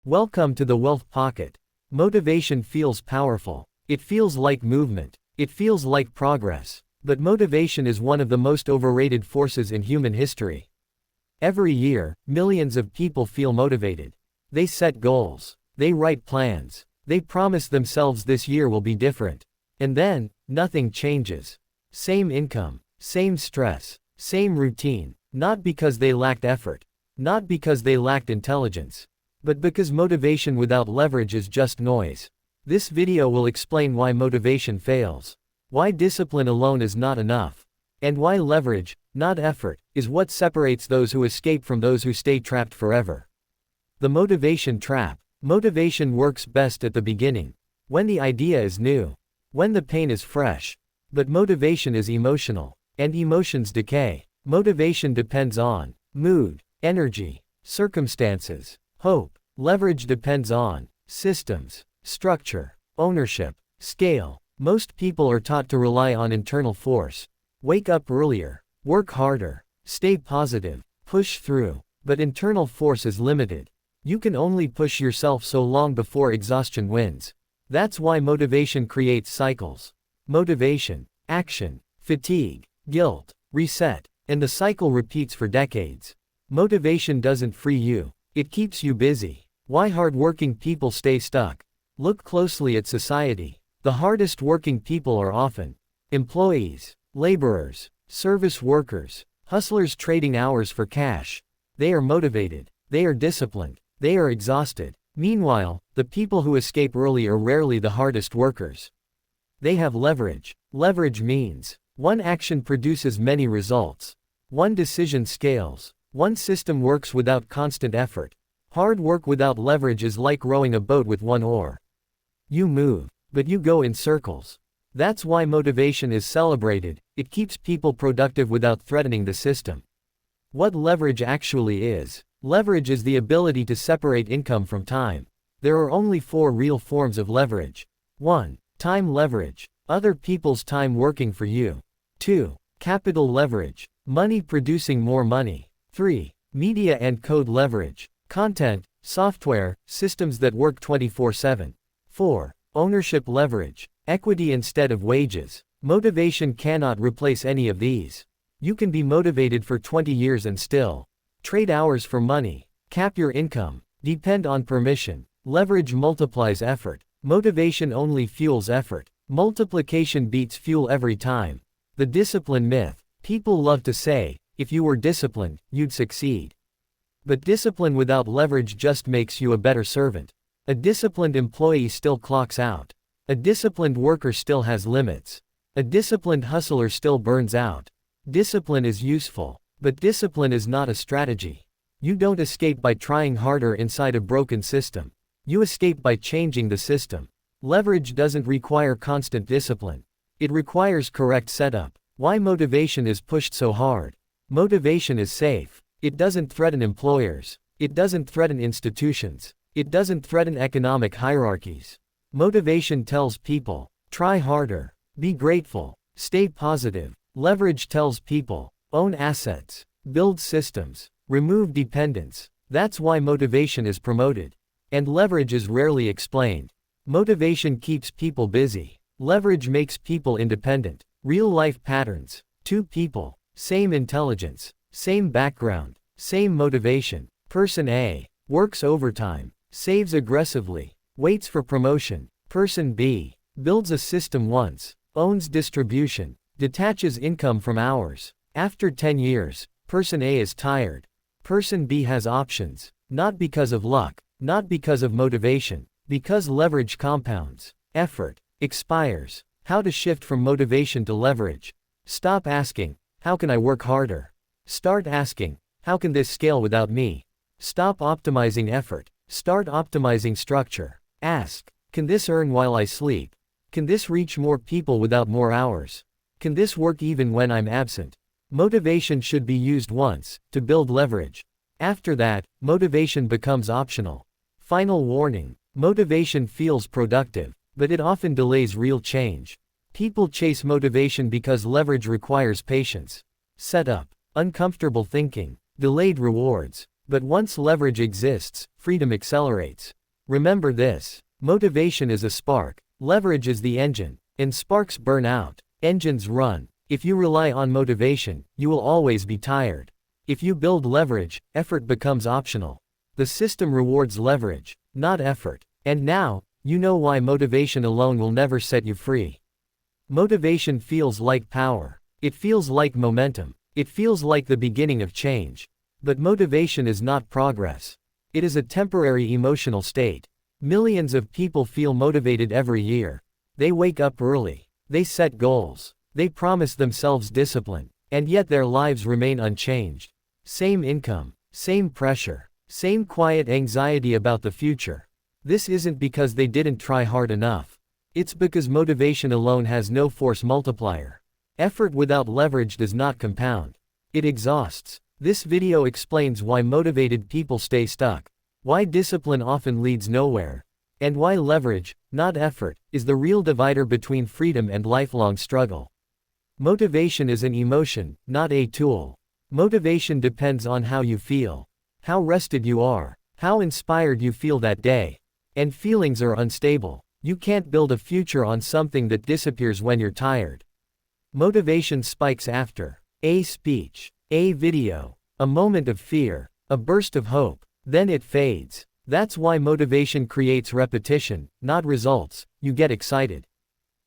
Welcome to the Wealth Pocket. Motivation feels powerful. It feels like movement. It feels like progress. But motivation is one of the most overrated forces in human history. Every year, millions of people feel motivated. They set goals. They write plans. They promise themselves this year will be different. And then, nothing changes. Same income, same stress, same routine. Not because they lacked effort. Not because they lacked intelligence. But because motivation without leverage is just noise. This video will explain why motivation fails. Why discipline alone is not enough. And why leverage, not effort, is what separates those who escape from those who stay trapped forever. The motivation trap. Motivation works best at the beginning. When the idea is new. When the pain is fresh. But motivation is emotional. And emotions decay. Motivation depends on mood, energy, circumstances, hope. Leverage depends on systems, structure, ownership, scale. Most people are taught to rely on internal force. Wake up earlier, work harder, stay positive, push through. But internal force is limited. You can only push yourself so long before exhaustion wins. That's why motivation creates cycles. Motivation, action, fatigue, guilt, reset, and the cycle repeats for decades. Motivation doesn't free you. It keeps you busy. Why hard-working people stay stuck? Look closely at society. The hardest working people are often employees, laborers, service workers, hustlers trading hours for cash. They are motivated. They are disciplined. They are exhausted. Meanwhile, the people who escape early are rarely the hardest workers. They have leverage. Leverage means one action produces many results. One decision scales. One system works without constant effort. Hard work without leverage is like rowing a boat with one oar. You move, but you go in circles. That's why motivation is celebrated. It keeps people productive without threatening the system. What leverage actually is? Leverage is the ability to separate income from time. There are only 4 real forms of leverage. 1. Time leverage. Other people's time working for you. 2. Capital leverage. Money producing more money. 3. Media and code leverage. Content, software, systems that work 24/7. 4. Ownership leverage. Equity instead of wages. Motivation cannot replace any of these. You can be motivated for 20 years and still trade hours for money. Cap your income. Depend on permission. Leverage multiplies effort. Motivation only fuels effort. Multiplication beats fuel every time. The discipline myth. People love to say, if you were disciplined, you'd succeed. But discipline without leverage just makes you a better servant. A disciplined employee still clocks out. A disciplined worker still has limits. A disciplined hustler still burns out. Discipline is useful, but discipline is not a strategy. You don't escape by trying harder inside a broken system. You escape by changing the system. Leverage doesn't require constant discipline. It requires correct setup. Why motivation is pushed so hard? Motivation is safe. It doesn't threaten employers. It doesn't threaten institutions. It doesn't threaten economic hierarchies. Motivation tells people, try harder, be grateful, stay positive. Leverage tells people, own assets, build systems, remove dependence. That's why motivation is promoted. And leverage is rarely explained. Motivation keeps people busy. Leverage makes people independent. Real-life patterns. 2 people. Same intelligence, same background, same motivation. Person A works overtime, saves aggressively, waits for promotion. Person B builds a system once, owns distribution, detaches income from hours. After 10 years, person A is tired. Person B has options, not because of luck, not because of motivation, because leverage compounds. Effort expires. How to shift from motivation to leverage. Stop asking, how can I work harder? Start asking, how can this scale without me? Stop optimizing effort. Start optimizing structure. Ask, can this earn while I sleep? Can this reach more people without more hours? Can this work even when I'm absent? Motivation should be used once, to build leverage. After that, motivation becomes optional. Final warning, motivation feels productive, but it often delays real change. People chase motivation because leverage requires patience, setup, uncomfortable thinking, delayed rewards. But once leverage exists, freedom accelerates. Remember this. Motivation is a spark, leverage is the engine, and sparks burn out. Engines run. If you rely on motivation, you will always be tired. If you build leverage, effort becomes optional. The system rewards leverage, not effort. And now, you know why motivation alone will never set you free. Motivation feels like power. It feels like momentum. It feels like the beginning of change. But motivation is not progress. It is a temporary emotional state. Millions of people feel motivated every year. They wake up early. They set goals. They promise themselves discipline. And yet their lives remain unchanged. Same income. Same pressure. Same quiet anxiety about the future. This isn't because they didn't try hard enough. It's because motivation alone has no force multiplier. Effort without leverage does not compound. It exhausts. This video explains why motivated people stay stuck, why discipline often leads nowhere, and why leverage, not effort, is the real divider between freedom and lifelong struggle. Motivation is an emotion, not a tool. Motivation depends on how you feel, how rested you are, how inspired you feel that day. And feelings are unstable. You can't build a future on something that disappears when you're tired. Motivation spikes after a speech, a video, a moment of fear, a burst of hope. Then it fades. That's why motivation creates repetition, not results. You get excited.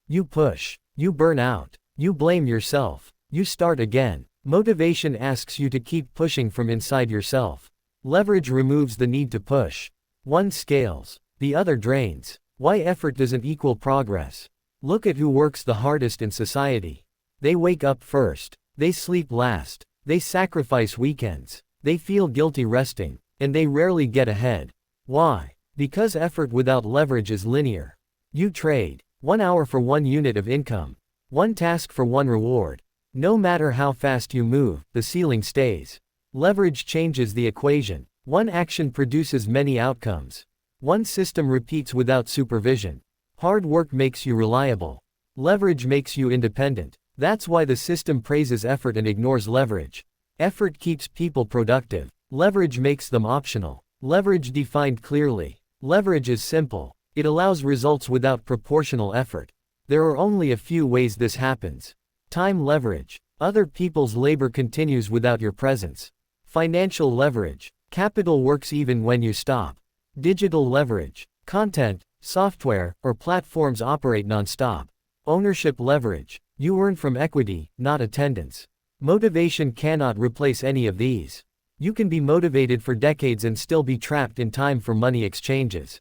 You push. You burn out. You blame yourself. You start again. Motivation asks you to keep pushing from inside yourself. Leverage removes the need to push. One scales. The other drains. Why effort doesn't equal progress. Look at who works the hardest in society. They wake up first. They sleep last. They sacrifice weekends. They feel guilty resting. And they rarely get ahead. Why? Because effort without leverage is linear. You trade 1 hour for 1 unit of income. 1 task for 1 reward. No matter how fast you move, the ceiling stays. Leverage changes the equation. 1 action produces many outcomes. 1 system repeats without supervision. Hard work makes you reliable. Leverage makes you independent. That's why the system praises effort and ignores leverage. Effort keeps people productive. Leverage makes them optional. Leverage defined clearly. Leverage is simple. It allows results without proportional effort. There are only a few ways this happens. Time leverage. Other people's labor continues without your presence. Financial leverage. Capital works even when you stop. Digital leverage. Content, software, or platforms operate non-stop. Ownership leverage. You earn from equity, not attendance. Motivation cannot replace any of these. You can be motivated for decades and still be trapped in time for money exchanges.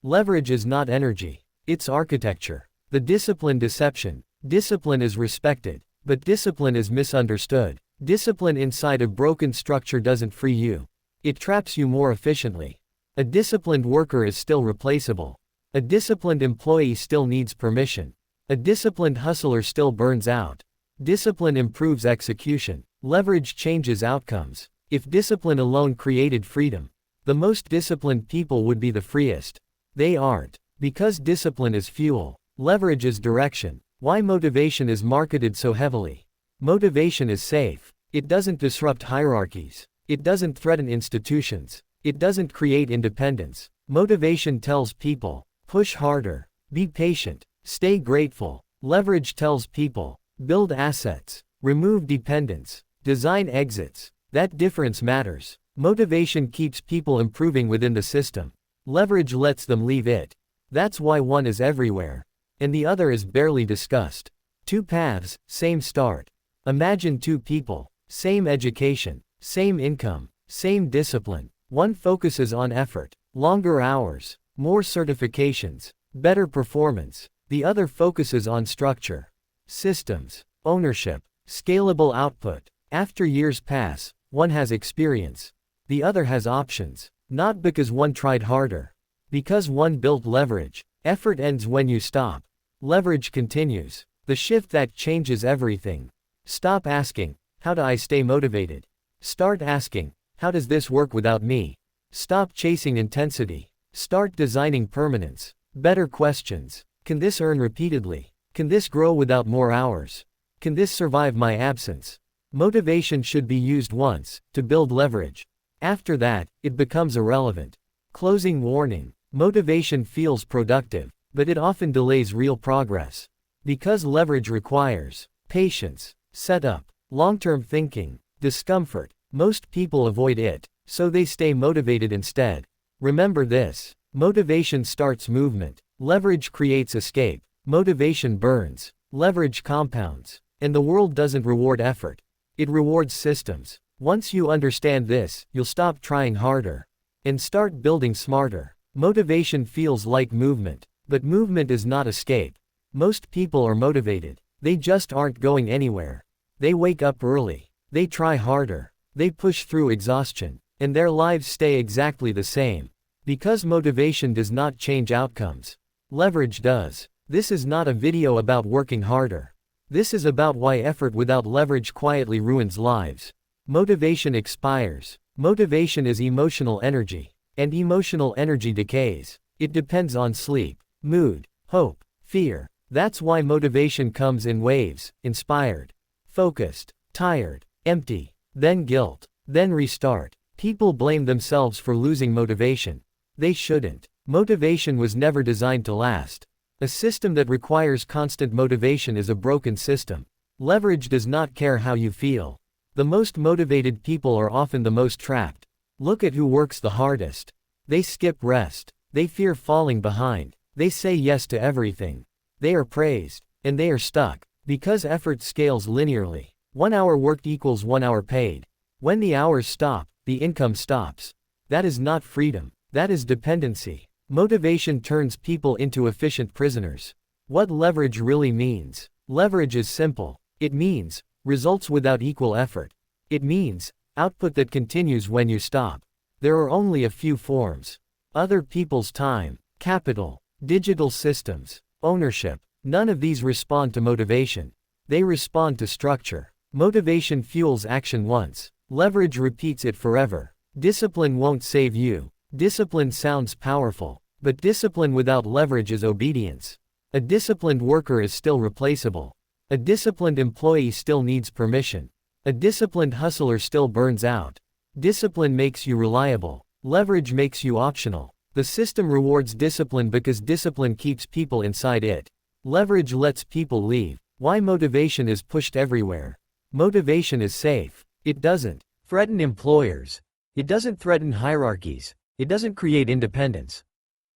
Leverage is not energy. It's architecture. The discipline deception. Discipline is respected, but discipline is misunderstood. Discipline inside a broken structure doesn't free you. It traps you more efficiently. A disciplined worker is still replaceable. A disciplined employee still needs permission. A disciplined hustler still burns out. Discipline improves execution. Leverage changes outcomes. If discipline alone created freedom, the most disciplined people would be the freest. They aren't. Because discipline is fuel. Leverage is direction. Why motivation is marketed so heavily. Motivation is safe. It doesn't disrupt hierarchies. It doesn't threaten institutions. It doesn't create independence. Motivation tells people, push harder, be patient, stay grateful. Leverage tells people, build assets, remove dependence, design exits. That difference matters. Motivation keeps people improving within the system. Leverage lets them leave it. That's why one is everywhere, and the other is barely discussed. 2 paths, same start. Imagine 2 people, same education, same income, same discipline. One focuses on effort, longer hours, more certifications, better performance. The other focuses on structure, systems, ownership, scalable output. After years pass, one has experience. The other has options. Not because one tried harder. Because one built leverage. Effort ends when you stop. Leverage continues. The shift that changes everything. Stop asking, how do I stay motivated? Start asking, how does this work without me? Stop chasing intensity. Start designing permanence. Better questions. Can this earn repeatedly? Can this grow without more hours? Can this survive my absence? Motivation should be used once, to build leverage. After that, it becomes irrelevant. Closing warning. Motivation feels productive, but it often delays real progress. Because leverage requires patience, setup, long-term thinking, discomfort, most people avoid it, so they stay motivated instead. Remember this: motivation starts movement, leverage creates escape, motivation burns, leverage compounds, and the world doesn't reward effort. It rewards systems. Once you understand this, you'll stop trying harder and start building smarter. Motivation feels like movement, but movement is not escape. Most people are motivated, they just aren't going anywhere. They wake up early, they try harder, they push through exhaustion, and their lives stay exactly the same. Because motivation does not change outcomes. Leverage does. This is not a video about working harder. This is about why effort without leverage quietly ruins lives. Motivation expires. Motivation is emotional energy, and emotional energy decays. It depends on sleep, mood, hope, fear. That's why motivation comes in waves: inspired, focused, tired, empty, then guilt, then restart. People blame themselves for losing motivation. They shouldn't. Motivation was never designed to last. A system that requires constant motivation is a broken system. Leverage does not care how you feel. The most motivated people are often the most trapped. Look at who works the hardest. They skip rest. They fear falling behind. They say yes to everything. They are praised, and they are stuck, because effort scales linearly. 1 hour worked equals 1 hour paid. When the hours stop, the income stops. That is not freedom. That is dependency. Motivation turns people into efficient prisoners. What leverage really means? Leverage is simple. It means results without equal effort. It means output that continues when you stop. There are only a few forms: other people's time, capital, digital systems, ownership. None of these respond to motivation. They respond to structure. Motivation fuels action once. Leverage repeats it forever. Discipline won't save you. Discipline sounds powerful, but discipline without leverage is obedience. A disciplined worker is still replaceable. A disciplined employee still needs permission. A disciplined hustler still burns out. Discipline makes you reliable. Leverage makes you optional. The system rewards discipline because discipline keeps people inside it. Leverage lets people leave. Why motivation is pushed everywhere? Motivation is safe. It doesn't threaten employers. It doesn't threaten hierarchies. It doesn't create independence.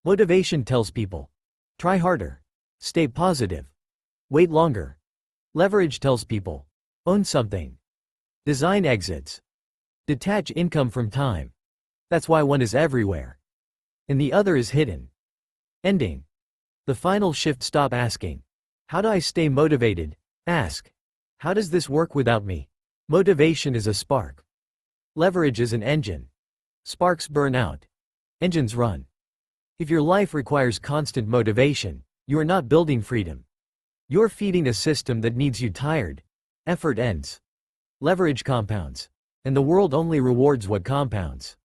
Motivation tells people, try harder, stay positive, wait longer. Leverage tells people, own something, design exits, detach income from time. That's why one is everywhere, and the other is hidden. Ending. The final shift: stop asking, how do I stay motivated? Ask, how does this work without me? Motivation is a spark. Leverage is an engine. Sparks burn out. Engines run. If your life requires constant motivation, you are not building freedom. You're feeding a system that needs you tired. Effort ends. Leverage compounds. And the world only rewards what compounds.